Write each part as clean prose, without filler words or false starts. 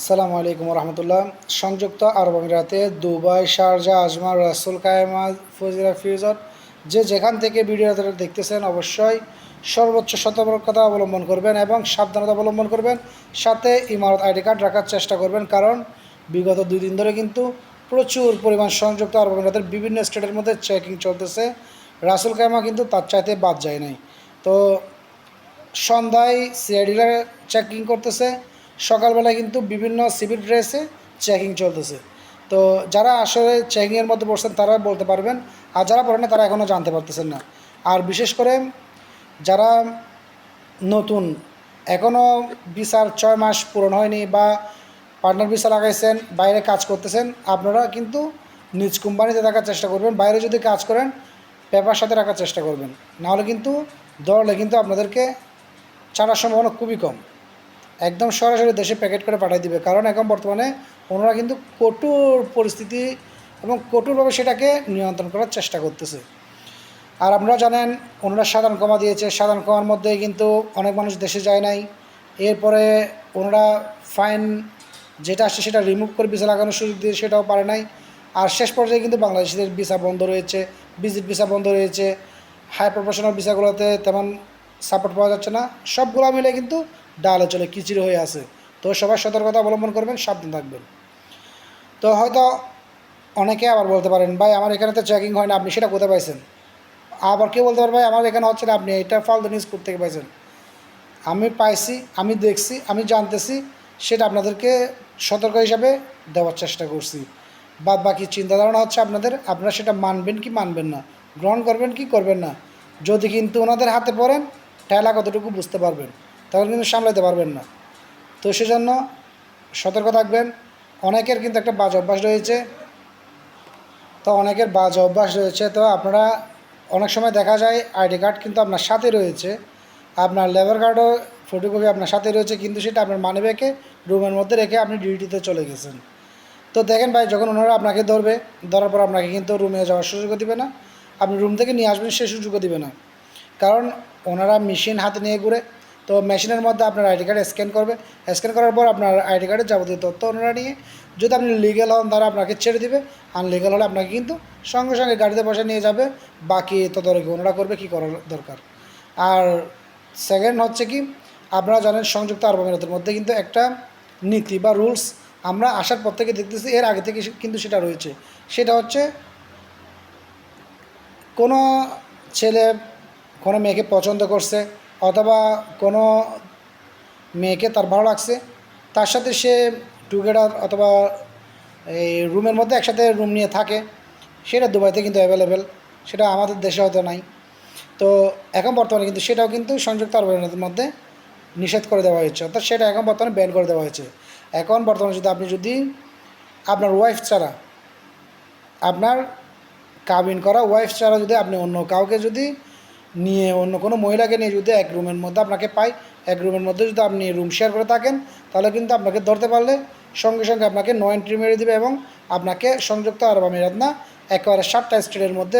সালামু আলাইকুম রহমতুল্লাহ। সংযুক্ত আরব আমিরাতে দুবাই, শারজা, আজমান, রাসুল কায়মা, ফজিরা, ফিউজর যে যেখান থেকে ভিডিওটা দেখতেছেন অবশ্যই সর্বোচ্চ সতর্কতা অবলম্বন করবেন এবং সাবধানতা অবলম্বন করবেন। সাথে ইমারত আইডি কার্ড রাখার চেষ্টা করবেন, কারণ বিগত 2 দিন ধরে কিন্তু প্রচুর পরিমাণ সংযুক্ত আরব আমিরাতের বিভিন্ন স্টেটের মধ্যে চেকিং চলতেছে। রাসুল কায়মা কিন্তু তার চাইতে বাদ যায় নাই। তো সন্ধ্যায় সিআইডিরা চেকিং করতেছে, সকালবেলায় কিন্তু বিভিন্ন সিভিল ড্রেসে চেকিং চলতেছে। তো যারা আসলে চেকিংয়ের মধ্যে পড়ছেন তারা বলতে পারবেন, আর যারা পড়েন না তারা এখনও জানতে পারতেছেন না। আর বিশেষ করে যারা নতুন, এখনও ভিসার 6 মাস পূরণ হয়নি বা পার্টনার ভিসা লাগাইছেন, বাইরে কাজ করতেছেন, আপনারা কিন্তু নিজ কোম্পানিতে থাকার চেষ্টা করবেন। বাইরে যদি কাজ করেন পেপার সাথে রাখার চেষ্টা করবেন, নাহলে কিন্তু ধরলে কিন্তু আপনাদেরকে ছাড়ার সম্ভাবনা খুবই কম। একদম সরাসরি দেশে প্যাকেট করে পাঠিয়ে দিবে, কারণ এখন বর্তমানে ওনারা কিন্তু কঠোর পরিস্থিতি এবং কঠোরভাবে সেটাকে নিয়ন্ত্রণ করার চেষ্টা করতেছে। আর আপনারা জানেন ওনারা সাধারণ ক্ষমা দিয়েছে, সাধারণ ক্ষমার মধ্যে কিন্তু অনেক মানুষ দেশে যায় নাই। এরপরে ওনারা ফাইন যেটা আসছে সেটা রিমুভ করে ভিসা লাগানোর সুযোগ দিয়ে সেটাও পারে নাই। আর শেষ পর্যায়ে কিন্তু বাংলাদেশিদের ভিসা বন্ধ রয়েছে, ভিজিট ভিসা বন্ধ রয়েছে, হাই প্রফেশনাল ভিসাগুলোতে তেমন সাপোর্ট পাওয়া যাচ্ছে না। সবগুলো মিলে কিন্তু ডালে চলে কিচির হয়ে আছে। তো সবাই সতর্কতা অবলম্বন করবেন, সাবধান থাকবেন। তো হয়তো অনেকে আবার বলতে পারেন, ভাই আমার এখানে তো চেকিং হয় না, আপনি সেটা কোথায় পাইছেন? আবার কেউ বলতে পারেন, ভাই আমার এখানে হচ্ছে না, আপনি এটা ফালতু নিউজ থেকে পাইছেন। আমি পাইছি, আমি দেখছি, আমি জানতেছি, সেটা আপনাদেরকে সতর্ক হিসাবে দেওয়ার চেষ্টা করছি। বাদ বাকি চিন্তা ধারণা হচ্ছে আপনাদের, আপনারা সেটা মানবেন কি মানবেন না, গ্রহণ করবেন কি করবেন না। যদি কিন্তু ওনাদের হাতে পড়েন ঠেলা কতটুকু বুঝতে পারবেন, তখন কিন্তু সামলাতে পারবেন না। তো সেজন্য সতর্ক থাকবেন। অনেকের কিন্তু একটা বাজে অভ্যাস রয়েছে, তো আপনারা অনেক সময় দেখা যায় আইডি কার্ড কিন্তু আপনার সাথে রয়েছে, আপনার লেবার কার্ডও ফটোকপি আপনার সাথে রয়েছে, কিন্তু সেটা আপনার মানিব্যাগে রুমের মধ্যে রেখে আপনি ডিউটিতে চলে গেছেন। তো দেখেন ভাই, যখন ওনারা আপনাকে ধরার পর আপনাকে কিন্তু রুমে যাওয়ার সুযোগও দিবে না, আপনি রুম থেকে নিয়ে আসবেন সে সুযোগও দিবে না। কারণ ওনারা মেশিন হাতে নিয়ে ঘুরে, তো মেশিনের মধ্যে আপনার আইডি কার্ড স্ক্যান করবে, স্ক্যান করার পর আপনার আইডি কার্ডের যাবতীয় তথ্য ওনারা নিয়ে, যদি আপনি লিগ্যাল হন তারা আপনাকে ছেড়ে দিবে, আনলিগ্যাল হলে আপনাকে কিন্তু সঙ্গে সঙ্গে গাড়িতে বসে নিয়ে যাবে। বাকি তদারকি ওনারা করবে কী করার দরকার। আর সেকেন্ড হচ্ছে কি, আপনারা জানেন সংযুক্ত আরব আমিরাতের মধ্যে কিন্তু একটা নীতি বা রুলস আমরা আসার পর থেকে দেখতেছি, এর আগে থেকে কিন্তু সেটা রয়েছে। সেটা হচ্ছে কোনো ছেলে কোনো মেয়েকে পছন্দ করছে, অথবা কোনো মেয়েকে তার ভালো লাগছে, তার সাথে সে টুগেদার অথবা এই রুমের মধ্যে একসাথে রুম নিয়ে থাকে, সেটা দুবাইতে কিন্তু অ্যাভেলেবেল, সেটা আমাদের দেশে হয়তো নাই। তো এখন বর্তমানে কিন্তু সেটাও কিন্তু সংযুক্ত আরব আমিরাতের মধ্যে নিষেধ করে দেওয়া হয়েছে, অর্থাৎ সেটা এখন বর্তমানে ব্যান করে দেওয়া হয়েছে। এখন বর্তমানে আপনি আপনার ওয়াইফ ছাড়া, আপনার কাবিন করা ওয়াইফ ছাড়া যদি আপনি অন্য কাউকে যদি নিয়ে, অন্য কোনো মহিলাকে নিয়ে যদি এক রুমের মধ্যে আপনাকে পাই, এক রুমের মধ্যে যদি আপনি রুম শেয়ার করে থাকেন, তাহলে কিন্তু আপনাকে ধরতে পারলে সঙ্গে সঙ্গে আপনাকে নো এন্ট্রি মেরে দেবে এবং আপনাকে সংযুক্ত আরব আমিরাত না, একেবারে 7টা স্টেটের মধ্যে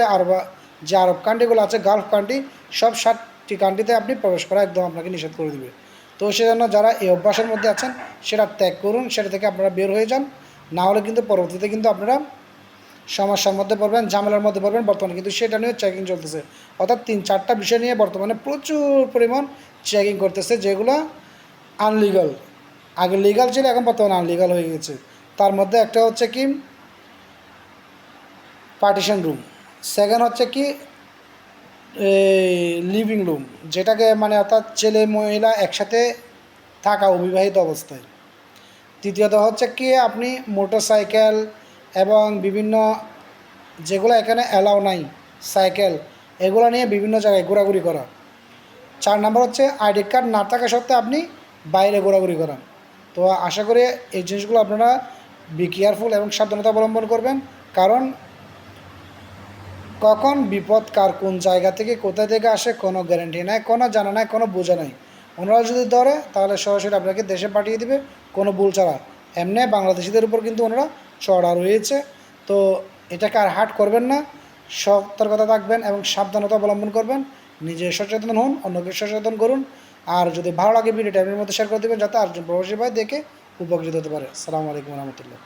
যে আরব কান্ট্রিগুলো আছে, গালফ কান্ট্রি, সব 7টি কান্ট্রিতে আপনি প্রবেশ করা একদম আপনাকে নিষেধ করে দেবে। তো সেজন্য যারা এই অভ্যাসের মধ্যে আছেন সেটা ত্যাগ করুন, সেটা থেকে আপনারা বের হয়ে যান। না হলে কিন্তু পরবর্তীতে কিন্তু আপনারা সমস্যার মধ্যে পড়বেন, ঝামেলার মধ্যে পড়বেন। বর্তমানে কিন্তু সেটা নিয়ে চেকিং চলতেছে, অর্থাৎ 3-4টা বিষয় নিয়ে বর্তমানে প্রচুর পরিমাণ চেকিং করতেছে, যেগুলো আনলিগাল। আগে লিগাল ছিল, এখন বর্তমানে আনলিগাল হয়ে গেছে। তার মধ্যে একটা হচ্ছে কি পার্টিশন রুম, সেকেন্ড হচ্ছে কি লিভিং রুম, যেটাকে মানে অর্থাৎ ছেলে মহিলা একসাথে থাকা অবিবাহিত অবস্থায়। তৃতীয়ত হচ্ছে কি আপনি মোটরসাইকেল এবং বিভিন্ন যেগুলো এখানে অ্যালাউ নাই, সাইকেল, এগুলো নিয়ে বিভিন্ন জায়গায় ঘোরাঘুরি করা। 4 নম্বর হচ্ছে আইডি কার্ড না থাকা সত্ত্বেও আপনি বাইরে ঘোরাঘুরি করা। তো আশা করি এই জিনিসগুলো আপনারা বি কেয়ারফুল এবং সাবধানতা অবলম্বন করবেন, কারণ কখন বিপদ কার কোন জায়গা থেকে কোথায় থেকে আসে কোনো গ্যারান্টি নাই, কোনো জানা নাই, কোনো বোঝা নাই। ওনারা যদি ধরে তাহলে সরাসরি আপনাকে দেশে পাঠিয়ে দিবে কোনো ভুল ছাড়া। এমনি বাংলাদেশিদের উপর কিন্তু ওনারা চড়া রয়েছে। তো এটাকে আর হার্ট করবেন না, সতর্কতা থাকবেন এবং সাবধানতা অবলম্বন করবেন। নিজে সচেতন হন, অন্যকে সচেতন করুন। আর যদি ভালো লাগে ভিডিওটা এর মধ্যে শেয়ার করে দেবেন, যাতে আরেকজন প্রবাসী ভাই দেখে উপকৃত হতে পারে। আসসালামু আলাইকুম রহমতুল্লাহ।